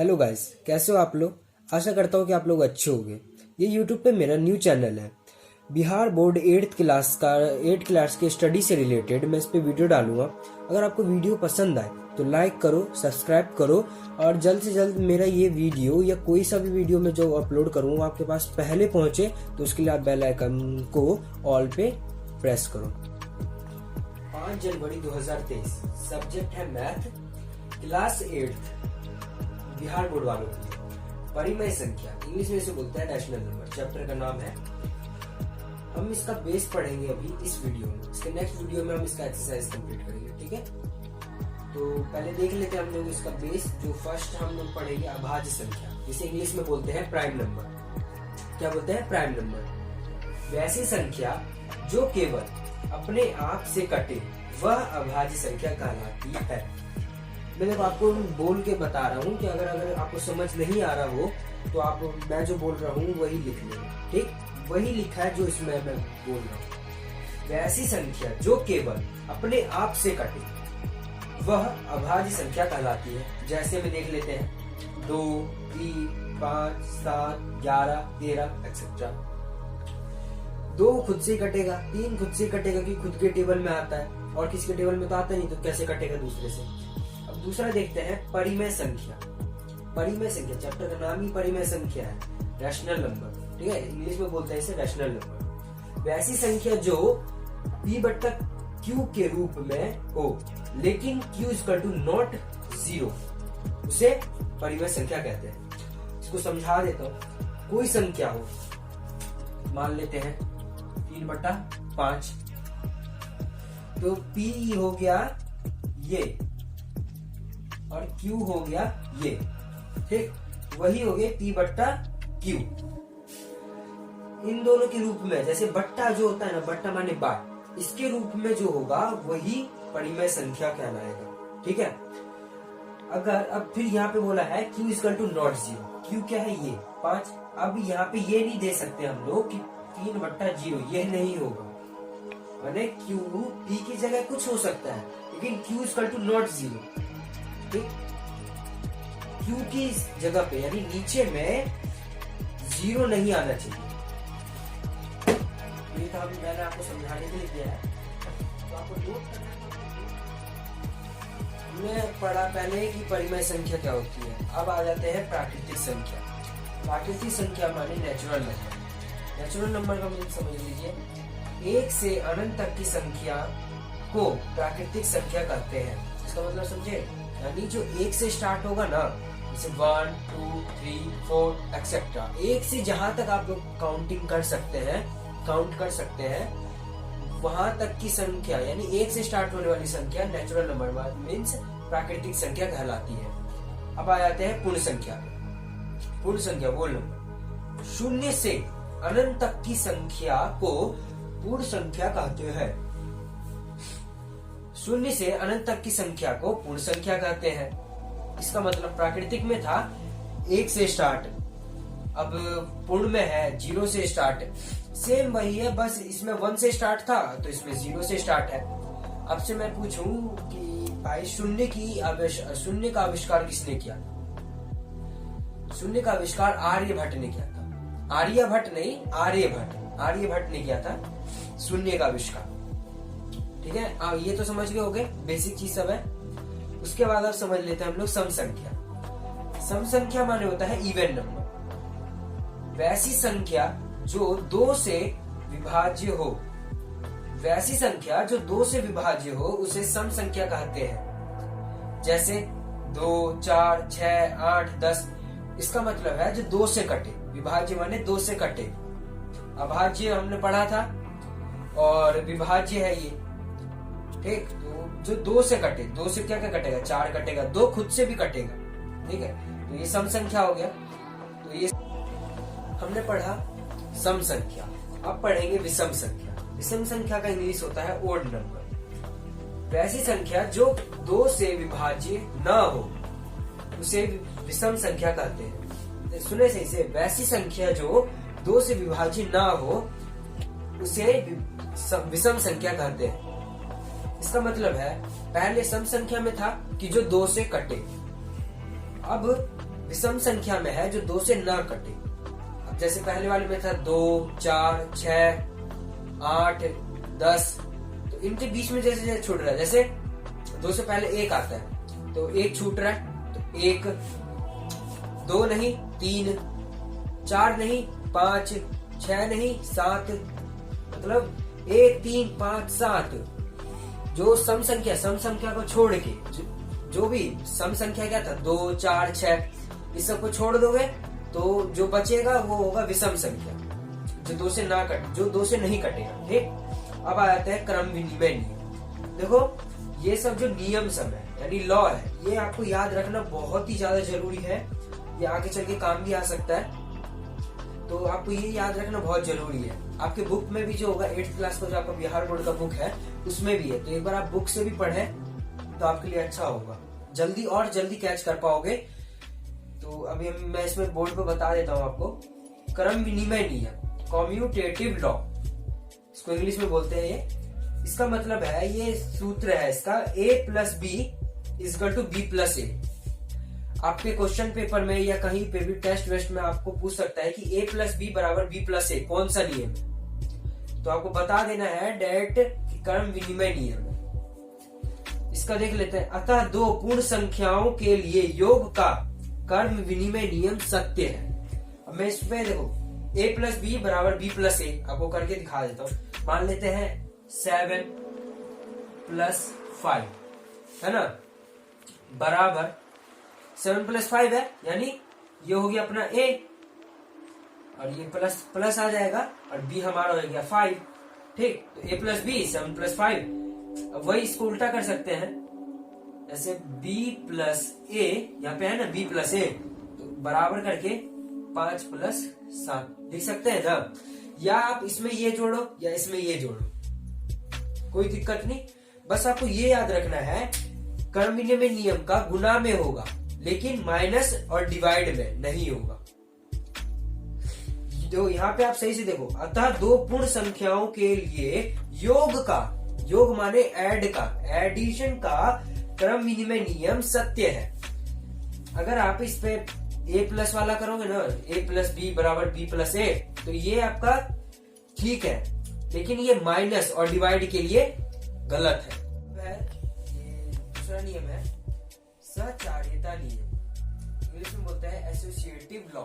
Hello guys, कैसे हो आप लोग। आशा करता हूँ कि आप लोग अच्छे होंगे। ये यूट्यूब पे मेरा न्यू चैनल है। बिहार बोर्ड 8th क्लास के स्टडी से रिलेटेड मैं इस पे वीडियो डालूंगा। अगर आपको वीडियो पसंद आए तो लाइक करो, सब्सक्राइब करो और जल्द से जल्द मेरा ये वीडियो या कोई सा भी वीडियो में जो अपलोड करूँ आपके पास पहले पहुंचे, तो उसके लिए आप बेल आइकन को ऑल पे प्रेस करो। 5 जनवरी 2023, सब्जेक्ट है मैथ, क्लास 8 बिहार बोर्ड वालों के लिए। परिमेय संख्या, इंग्लिश में इसे बोलते हैं रैशनल नंबर। चैप्टर का नाम है। हम इसका बेस पढ़ेंगे अभी इस वीडियो में। इसके नेक्स्ट वीडियो में हम इसका एक्सरसाइज कंप्लीट करेंगे, ठीक है। तो पहले देख लेते हैं हम लोग इसका बेस। जो फर्स्ट हम लोग पढ़ेंगे अभाज्य संख्या, जिसे इंग्लिश में बोलते हैं प्राइम नंबर। क्या बोलते हैं? Prime number. वैसी संख्या जो केवल अपने आप से कटे वह अभाज्य संख्या कहलाती है। मैं आपको बोल के बता रहा हूँ कि अगर आपको समझ नहीं आ रहा हो तो आप मैं जो बोल रहा हूँ वही लिख लेना, ठीक। वही लिखा है जो इसमें मैं बोल रहा हूँ। वैसी संख्या जो केवल अपने आप से कटे वह अभाज्य संख्या कहलाती है। जैसे में देख लेते हैं 2, 3, 5, 7, 11, 13 एक्सेट्रा। 2 खुद से कटेगा, 3 खुद से कटेगा कि खुद के टेबल में आता है, और किसी के टेबल में तो आता नहीं, तो कैसे कटेगा दूसरे से। अब दूसरा देखते हैं परिमेय संख्या। परिमेय संख्या, चैप्टर का नाम ही परिमेय संख्या है, रैशनल नंबर, ठीक है। इंग्लिश में बोलते हैं इसे रैशनल नंबर। वैसी संख्या जो p/q के रूप में हो लेकिन q = नॉट 0, उसे परिमेय संख्या कहते हैं। इसको समझा देता हूँ। कोई संख्या हो, मान लेते हैं 3/5, तो p हो गया ये और q हो गया ये, ठीक। वही हो गया p/q। इन दोनों के रूप में, जैसे बट्टा जो होता है ना, बट्टा माने बार, इसके रूप में जो होगा वही परिमेय संख्या कहलाएगा, ठीक है। अगर अब फिर यहाँ पे बोला है q = नॉट 0, q क्या है? ये 5। अब यहाँ पे ये नहीं दे सकते हम लोग कि 3/0, ये नहीं होगा। माने q p की जगह कुछ हो सकता है, लेकिन q = नॉट 0, ठीक। q की जगह पे यानी नीचे में 0 नहीं आना चाहिए। ये तो अभी मैंने आपको समझाने के लिए दिया है, तो आपको नोट करना है। हमने पढ़ा पहले कि परिमेय संख्या क्या होती है। अब आ जाते हैं प्राकृतिक संख्या। प्राकृतिक संख्या माने नेचुरल नंबर। नेचुरल नंबर का मतलब समझ लीजिए, 1 से अनंत तक की संख्या को प्राकृतिक संख्या कहते हैं। इसका मतलब समझे, यानी जो 1 से स्टार्ट होगा ना, जैसे 1, 2, 3, 4 एक्सेट्रा, 1 से जहां तक आप लोग काउंट कर सकते हैं, वहां तक की संख्या, यानी 1 से स्टार्ट होने वाली संख्या नेचुरल नंबर मीन्स प्राकृतिक संख्या कहलाती है। अब आ जाते हैं पूर्ण संख्या। पूर्ण संख्या वो नंबर 0 से अनंत तक की संख्या को पूर्ण संख्या कहते हैं। 0 से अनंत तक की संख्या को पूर्ण संख्या कहते हैं। इसका मतलब प्राकृतिक में था 1 से स्टार्ट, अब पूर्ण में है 0 से स्टार्ट। सेम वही है, बस इसमें 1 से स्टार्ट था तो इसमें 0 से स्टार्ट है। अब से मैं पूछूं कि भाई शून्य का आविष्कार किसने किया? शून्य का आविष्कार आर्यभट्ट ने किया था। आर्यभट्ट नहीं, आर्यभट्ट ने किया था शून्य का आविष्कार, ठीक है। ये तो समझ गए होंगे, बेसिक चीज सब है। उसके बाद अब समझ लेते हैं हम लोग सम संख्या। सम संख्या माने होता है इवन नंबर। वैसी संख्या जो 2 से विभाज्य हो, वैसी संख्या जो 2 से विभाज्य हो उसे सम संख्या कहते हैं। जैसे 2, 4, 6, 8, 10। इसका मतलब है जो 2 से कटे। विभाज्य माने 2 से कटे। अभाज्य हमने पढ़ा था और विभाज्य है ये, ठीक। तो जो 2 से कटे, 2 से क्या क्या कटेगा? 4 कटेगा, 2 खुद से भी कटेगा, ठीक है। तो ये सम संख्या हो गया। तो ये हमने पढ़ा सम संख्या। अब पढ़ेंगे विषम संख्या। विषम संख्या का इंग्लिश होता है ओड नंबर। वैसी संख्या जो 2 से विभाज्य न हो उसे विषम संख्या कहते हैं। सुने सही से, वैसी संख्या जो 2 से विभाज्य न हो उसे विषम संख्या कहते हैं। इसका मतलब है पहले सम संख्या में था कि जो 2 से कटे, अब विषम संख्या में है जो 2 से ना कटे। अब जैसे पहले वाले में था 2, 4, 6, 8, 10, तो इनके बीच में जैसे जैसे छूट रहा है, जैसे 2 से पहले 1 आता है तो 1 छूट रहा है, तो 1, 2 नहीं 3, 4 नहीं 5, 6 नहीं 7, मतलब 1, 3, 5, 7। जो सम संख्या को छोड़ के जो भी सम संख्या क्या था 2, 4, 6, इस सब को छोड़ दोगे तो जो बचेगा वो होगा विषम संख्या, जो 2 से नहीं कटेगा। ठीक, अब आ जाता है क्रम विनिमय नियम। देखो ये सब जो नियम सब है यानी लॉ है, ये आपको याद रखना बहुत ही ज्यादा जरूरी है, ये आगे चल के काम भी आ सकता है, तो आपको ये याद रखना बहुत जरूरी है। आपके बुक में भी जो होगा 8th क्लास का जो आपका बिहार बोर्ड का बुक है उसमें भी है, तो एक बार आप बुक से भी पढ़ें तो आपके लिए अच्छा होगा, जल्दी कैच कर पाओगे। तो अभी मैं इसमें बोर्ड पे बता देता हूँ आपको। क्रम विनिमय नियम, कम्यूटेटिव लॉ, इसको इंग्लिश में बोलते हैं ये। इसका मतलब है, ये सूत्र है इसका, a+b = b+a। आपके क्वेश्चन पेपर में या कहीं पे भी टेस्ट वेस्ट में आपको पूछ सकता है कि a+b = b+a कौन सा नियम है, तो आपको बता देना है डायरेक्ट क्रम विनिमय नियम है। इसका देख लेते हैं। अतः 2 पूर्ण संख्याओं के लिए योग का क्रम विनिमय नियम सत्य है। अब मैं इसमें देखो a+b = b+a आपको करके दिखा देता हूँ। मान लेते हैं 7 + 5 है ना, बराबर 7 + 5 है, यानी ये हो गया अपना a और ये प्लस आ जाएगा और b हमारा हो गया 5। ठीक, तो a+b 7 + 5। अब वही इसको उल्टा कर सकते हैं, जैसे b+a यहाँ पे है ना b+a, तो बराबर करके 5 + 7 लिख सकते हैं ना। या आप इसमें ये जोड़ो या इसमें ये जोड़ो, कोई दिक्कत नहीं, बस आपको ये याद रखना है क्रम विनिमय नियम का गुणा में होगा लेकिन माइनस और डिवाइड में नहीं होगा। तो यहाँ पे आप सही से देखो, अतः 2 पूर्ण संख्याओं के लिए योग माने एडिशन का क्रम विनिमय नियम सत्य है। अगर आप इस पे a+ वाला करोगे ना, a+b = b+a, तो ये आपका ठीक है, लेकिन ये माइनस और डिवाइड के लिए गलत है। ये दूसरा नियम है सहचार्यता नियम, इंग्लिश में बोलते हैं एसोसिएटिव लॉ।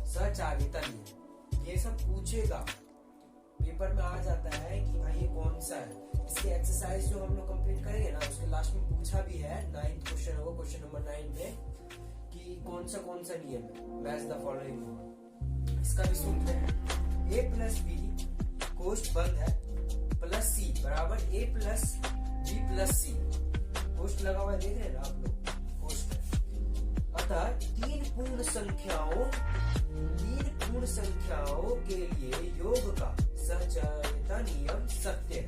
सहचार्यता नियम ये सब पूछेगा, पेपर में आ जाता है कि भाई ये कौन सा है। इसके एक्सरसाइज जो हम लोग कंप्लीट करेंगे ना, उसके लास्ट में पूछा भी है, 9th क्वेश्चन होगा, क्वेश्चन नंबर 9 में, कि कौन सा नियम है, मैच द फॉलोइंग होगा। इसका भी सूत्र है a+b कोष्ठ बंद है +c = a+b+c। कोष्ठ लगा हुआ है, देख रहे हैं ना आप लोग, कोष्ठ है। अतः 3 पूर्ण संख्याओं के लिए योग का सहचार्यता नियम सत्य है।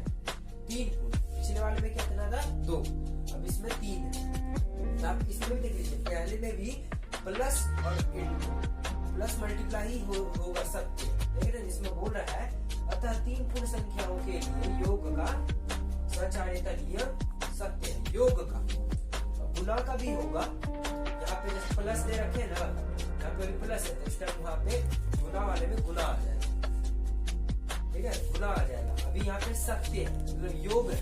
3 पूर्ण, पिछले वाले में कितना था 2, अब इसमें 3 है। आप इसमें भी देख लीजिए, पहले में भी प्लस और प्लस मल्टीप्लाई होगा सत्य, देख रहे हैं, जिसमें बोल रहा है अतः 3 पूर्ण संख्याओं के लिए योग का सहचार्यता नियम सत्य है। योग का, गुणा का भी होगा, यहाँ पे जैसे प्लस दे रखे ना, यहाँ पे भी प्लस है, तो इस टाइम वहाँ पे गुणा वाले में गुणा आ जाएगा। ठीक है, गुणा आ जाएगा। अभी यहाँ पे सत्य है, मतलब योग है,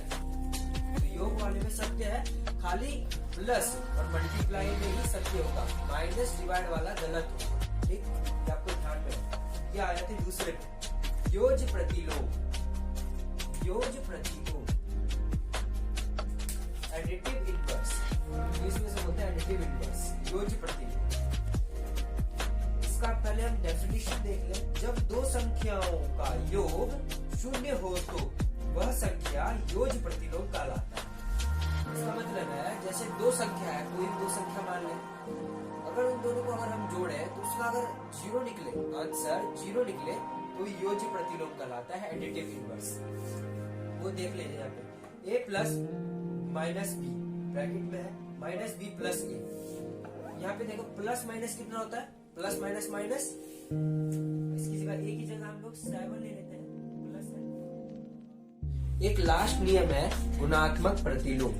तो योग वाले में सत्य है, खाली प्लस और मल्टीप्लाई में ही सत्य होगा, माइनस डिवाइड वाला गलत होगा। ठीक, ये आपको ध्यान में रखना। ये आ जाते हैं दूसरे पे, योज प्रतिलोम, एडिटिव इनवर्स, इसमें से होता है एडिटिव इनवर्स, योज प्रतिलोम। इसका पहले हम डेफिनेशन देख लें। जब 2 संख्याओं का योग 0 हो तो वह संख्या योज प्रतिलोम कहलाता है। इसका मतलब है, जैसे 2 संख्या है, कोई 2 संख्या मान लें, अगर उन दोनों को अगर हम जोड़े तो उसका अगर 0 निकले, आंसर 0 निकले, तो योज प्रतिलोम कहलाता है, एडिटिव इनवर्स। वो देख लीजिए यहाँ पे a+-b ब्रैकेट में है -b+a। यहाँ पे देखो प्लस माइनस कितना होता है, प्लस माइनस माइनस, इसकी जगह एक ही जगह हम लोग 7 ले लेते हैं, प्लस है। एक लास्ट नियम है गुणात्मक प्रतिलोम।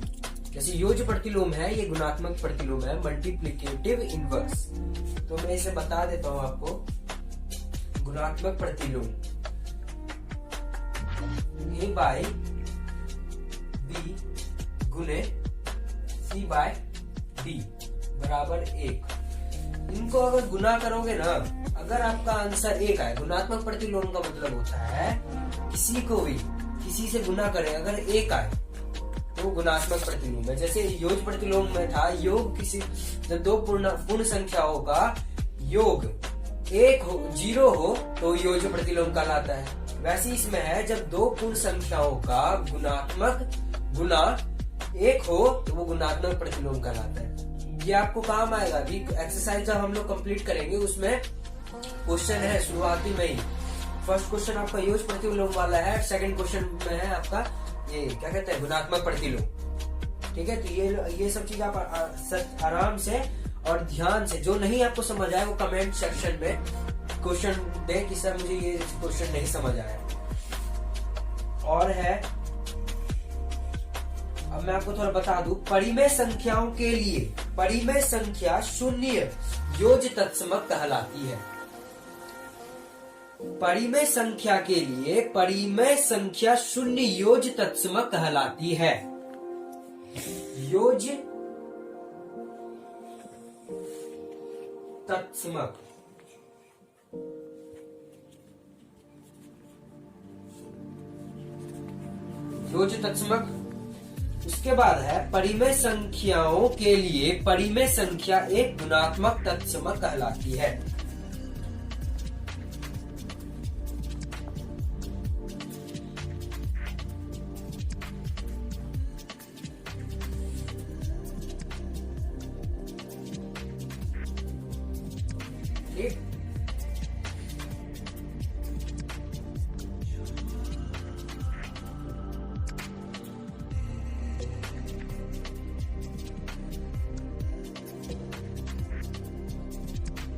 जैसे योज प्रतिलोम है, ये गुणात्मक प्रतिलोम है, मल्टीप्लिकेटिव इनवर्स। तो मैं इसे बता देता हूं आपको। गुणात्मक प्रतिलोम a बाय बी गुने c बाय डी बराबर 1। इनको अगर गुना करोगे ना, अगर आपका आंसर 1 आए, गुणात्मक प्रतिलोम का मतलब होता है किसी को भी किसी से गुना करें, अगर 1 आए तो गुणात्मक प्रतिलोम है। जैसे योग प्रतिलोम में था, योग किसी जब दो पूर्ण संख्याओं का योग 1 हो 0 हो तो योग प्रतिलोम कहलाता है। वैसे इसमें है, जब दो पूर्ण संख्याओं का गुणात्मक गुना 1 हो तो वो गुणात्मक प्रतिलोम कहलाता है। ये आपको काम आएगा अभी एक्सरसाइज जब हम लोग कंप्लीट करेंगे, उसमें क्वेश्चन है शुरुआती में ही। फर्स्ट क्वेश्चन आपका योग प्रतिलोम वाला है, सेकंड क्वेश्चन में है आपका ये क्या कहते हैं, गुणात्मक प्रतिलोम। ठीक है, तो ये सब चीज आप आराम से और ध्यान से, जो नहीं आपको समझ आए वो कमेंट सेक्शन में क्वेश्चन दे कि सर मुझे ये क्वेश्चन नहीं समझ आया। और है, अब मैं आपको थोड़ा बता दूं, परिमेय संख्याओं के लिए परिमेय संख्या शून्य योज तत्समक कहलाती है। परिमेय संख्या के लिए परिमेय संख्या शून्य योज तत्समक कहलाती है। योज तत्समक योज तत्समक। उसके बाद है परिमेय संख्याओं के लिए परिमेय संख्या एक गुणात्मक तत्समक कहलाती है। ठीक,